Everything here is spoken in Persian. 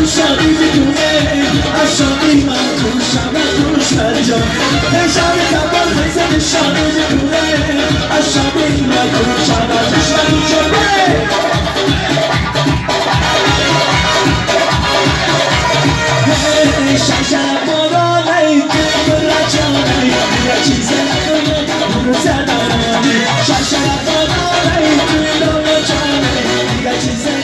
شادی میدونه از شادی من خوشم و خوش برجام شب کبار خیزد شادی میدونه از شادی من خوشم و خوش برجام شجر بارانه تو رجانه یه چیز نکنه برو زدانه شجر بارانه تو رجانه یه چیز